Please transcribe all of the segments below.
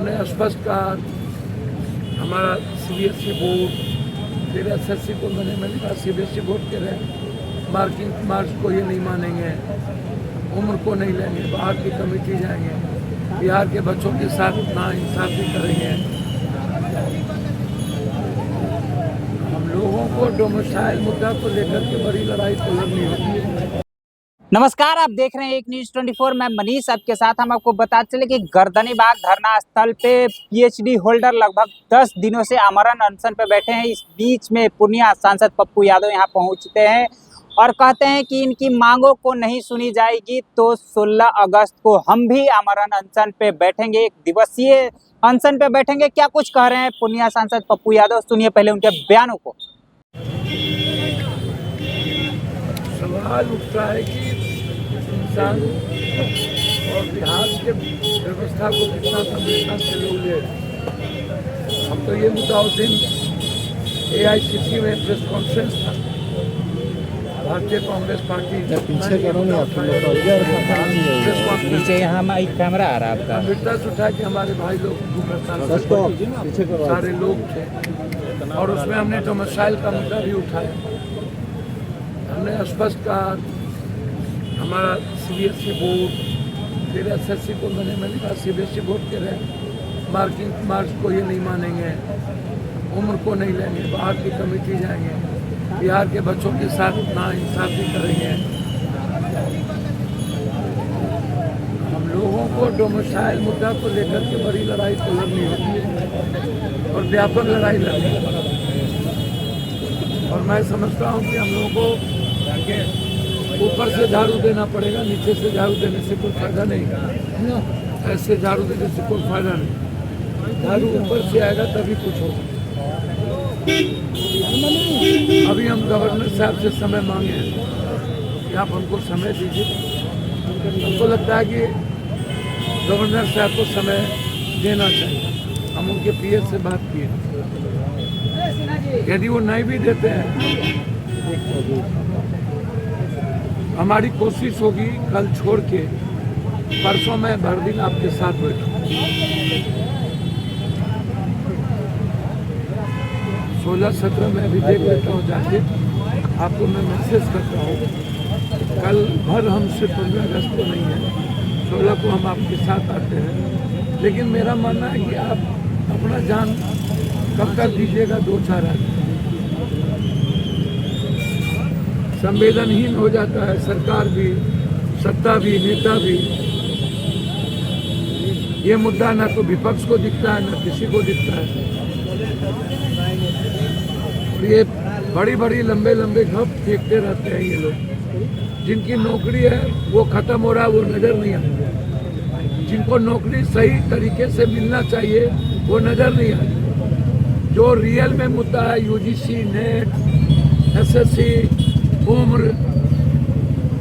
हमने स्पष्ट कहा, हमारा सीबीएसई बोर्ड, फिर एसएससी को मैंने कहा सीबीएसई बोर्ड के रहे मार्किंग मार्क्स को ये नहीं मानेंगे, उम्र को नहीं लेंगे, बाहर की कमेटी जाएंगे, बिहार के बच्चों के साथ नाइंसाफी करेंगे। हम लोगों को डोमिसाइल मुद्दा को लेकर के बड़ी लड़ाई तो लड़नी होती है। नमस्कार, आप देख रहे हैं एक न्यूज 24। मैं मनीष आपके साथ। हम आपको बताते चले कि गर्दनीबाग धरना स्थल पे पीएचडी होल्डर लगभग 10 दिनों से आमरण अनशन पे बैठे हैं। इस बीच में पूर्णिया सांसद पप्पू यादव यहां पहुंचते हैं और कहते हैं कि इनकी मांगों को नहीं सुनी जाएगी तो 16 अगस्त को हम भी आमरण अनशन पे बैठेंगे, 1 दिवसीय अनशन पे बैठेंगे। क्या कुछ कह रहे हैं पूर्णिया सांसद पप्पू यादव, सुनिए पहले उनके बयानों को। सवाल उठता है कि इंसान और बिहार के व्यवस्था को कितना संवेदना से लोग ले। हम तो ये मुद्दा उस दिन एआईसीसी में प्रेस कॉन्फ्रेंस था, भारतीय कांग्रेस पार्टी नीचे यहाँ कैमरा आ रहा है आपका, गंभीरता से उठाया कि हमारे भाई लोग सारे लोग थे और उसमें हमने डोमिसाइल का मुद्दा भी उठाया। हमने स्पष्ट कहा, हमारा सीबीएसई बोर्ड, फिर एसएससी को मैंने कहा सीबीएसई बोर्ड के रहे मार्किंग मार्क्स को ये नहीं मानेंगे, उम्र को नहीं लेंगे, बाहर की कमेटी जाएंगे, बिहार के बच्चों के साथ नाइंसाफी करेंगे। हम लोगों को डोमिसाइल मुद्दा को लेकर के बड़ी लड़ाई तो लड़नी होती है और व्यापक लड़ाई लड़नी है। और मैं समझता हूँ कि हम लोगों को ऊपर से झाड़ू देना पड़ेगा, नीचे से झाड़ू देने से कोई फायदा नहीं। ऐसे झाड़ू देने से कोई फायदा नहीं, झाड़ू ऊपर से आएगा तभी कुछ होगा। अभी हम गवर्नर साहब से समय मांगे हैं कि आप हमको समय दीजिए। हमको लगता है कि गवर्नर साहब को समय देना चाहिए। हम उनके पीएस से बात किए, यदि वो नहीं भी देते हैं हमारी कोशिश होगी कल छोड़ के परसों में भर दिन आपके साथ बैठूं। 16-17 में अभी देख लेता हूँ जाके, आपको मैं मैसेज करता हूँ। कल भर हम सिर्फ 15 अगस्त को नहीं है, 16 को हम आपके साथ आते हैं। लेकिन मेरा मानना है कि आप अपना जान कब तक दीजिएगा, 2-4 आदमी संवेदनहीन हो जाता है, सरकार भी, सत्ता भी, नेता भी। ये मुद्दा ना तो विपक्ष को दिखता है ना किसी को दिखता है। और ये बड़ी बड़ी लंबे लंबे गप फेंकते रहते हैं ये लोग। जिनकी नौकरी है वो खत्म हो रहा है, वो नजर नहीं आता। जिनको नौकरी सही तरीके से मिलना चाहिए वो नजर नहीं आता। जो रियल में मुद्दा है, यूजीसी, नेट, एसएससी, उम्र,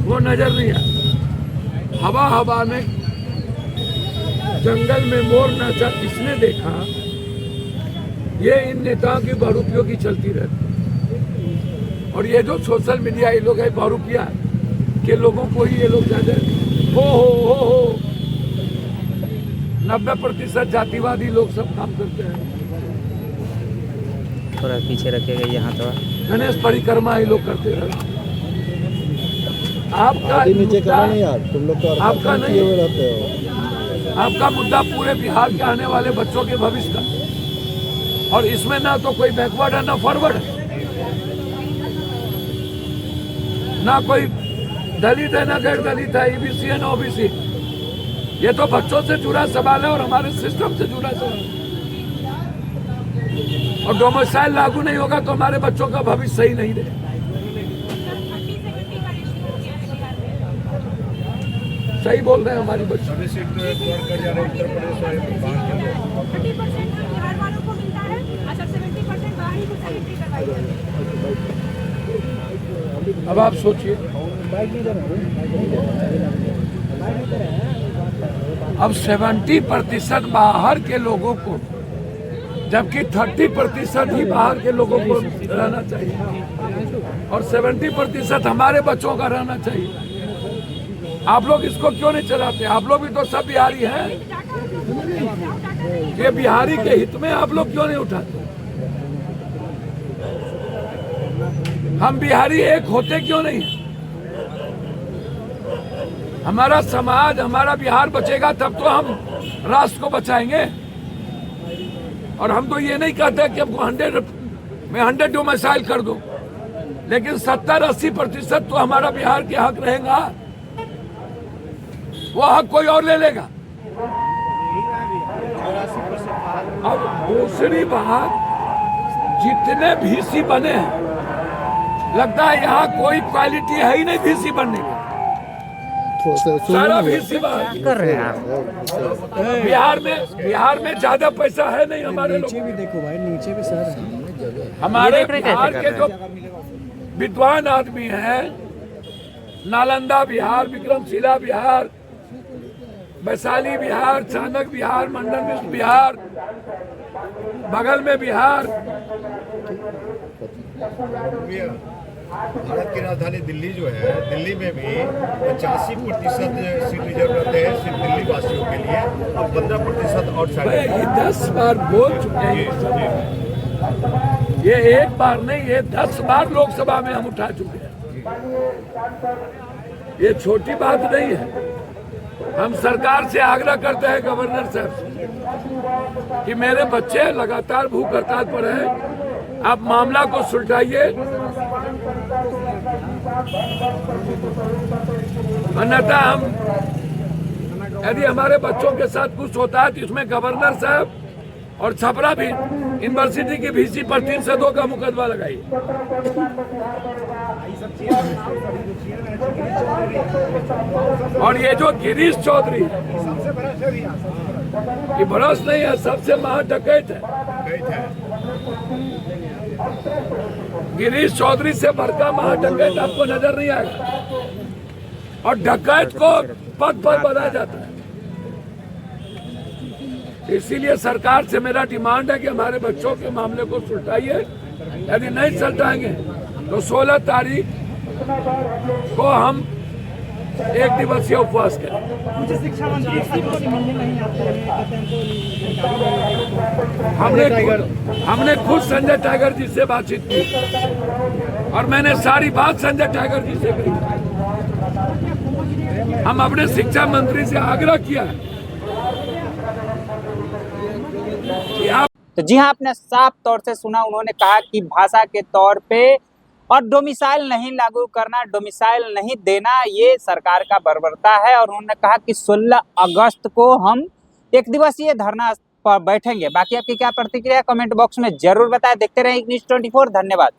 वो नजर नहीं आता। हवा हवा में जंगल में मोर नाचा किसने देखा, ये इन नेताओं की बहुरूपियों चलती रहती। और ये जो सोशल मीडिया ये लोग है बहुरूपिया के लोगों को ही ये लोग ज्यादा हो 90% जातिवादी लोग सब काम करते हैं। थोड़ा पीछे रखेगा यहाँ, तो गणेश परिक्रमा ये लोग करते रहते। आपका नीचे नहीं यार, तुम लोग तो आपका नहीं हुए रहते हो। आपका मुद्दा पूरे बिहार के आने वाले बच्चों के भविष्य का, और इसमें ना तो कोई बैकवर्ड है ना फॉरवर्ड है, ना कोई दलित है ना गैर दलित है, ईबीसी है ना ओबीसी। ये तो बच्चों से जुड़ा सवाल है और हमारे सिस्टम से जुड़ा सवाल है। और डोमिसाइल लागू नहीं होगा तो हमारे बच्चों का भविष्य सही नहीं रहेगा। सही बोल रहे हैं हमारी बच्ची। अब आप सोचिए, अब 70% बाहर के लोगों को, जबकि 30% ही बाहर के लोगों को रहना चाहिए और 70% हमारे बच्चों का रहना चाहिए। आप लोग इसको क्यों नहीं चलाते? आप लोग भी तो सब बिहारी हैं। ये बिहारी के हित में आप लोग क्यों नहीं उठाते? हम बिहारी एक होते क्यों नहीं? हमारा समाज, हमारा बिहार बचेगा तब तो हम राष्ट्र को बचाएंगे। और हम तो ये नहीं कहते कि हमको 100 डोमिसाइल कर दो, लेकिन 70-80% तो हमारा बिहार के हक रहेगा। वो हक कोई और ले लेगा। अब दूसरी बात, जितने भीसी बने हैं, लगता है यहाँ कोई क्वालिटी है ही नहीं भीसी बनने की। सारा भीसी कर रहे हैं आप। बिहार में ज्यादा पैसा है नहीं हमारे लोग। भी देखो भाई, नीचे भी सर हमारे बिहार के जो विद्वान आदमी हैं, नालंदा बिहार, विक्रमशिला बिहार, वैशाली बिहार, चाणक्य बिहार, मंडन मिश्र बिहार, बगल में बिहार। भारत की राजधानी दिल्ली जो है, दिल्ली में भी 85% सीट रिजर्व रहते हैं सिर्फ दिल्ली वासियों के लिए, और 15% आउटसाइड। ये 10 बार बोल चुके हैं, ये एक बार नहीं, ये 10 बार लोकसभा में हम उठा चुके हैं। ये छोटी बात नहीं है। हम सरकार से आग्रह करते हैं, गवर्नर साहब से, कि मेरे बच्चे लगातार भूख हड़ताल पर हैं, आप मामला को सुलझाइए, अन्यथा हम, यदि हमारे बच्चों के साथ कुछ होता है तो इसमें गवर्नर साहब और छपरा भी यूनिवर्सिटी की VC पर 302 का मुकदमा लगाइए। और ये जो गिरीश चौधरी, ये भरोस नहीं है, सबसे महाडकैत है। गिरीश चौधरी से बड़का महाडकैत आपको नजर नहीं आएगा। और डकैत को पद पर बनाया जाता है। इसीलिए सरकार से मेरा डिमांड है कि हमारे बच्चों के मामले को सुलझाइए। यदि नहीं सुलझाएंगे तो 16 तारीख को हम 1 दिवसीय उपवास करें। मुझे शिक्षा मंत्री से मिलने नहीं आते हैं। हमने खुद संजय टाइगर जी से बातचीत की और मैंने सारी बात संजय टाइगर जी से कही। हम अपने शिक्षा मंत्री से आग्रह किया कि आप। तो जी हाँ, आपने साफ तौर से सुना, उन्होंने कहा कि भाषा के तौर पे और डोमिसाइल नहीं लागू करना, डोमिसाइल नहीं देना, ये सरकार का बर्बरता है। और उन्होंने कहा कि 16 अगस्त को हम 1 दिवसीय धरना पर बैठेंगे। बाकी आपकी क्या प्रतिक्रिया कमेंट बॉक्स में जरूर बताएं। देखते रहें न्यूज़ 24। धन्यवाद।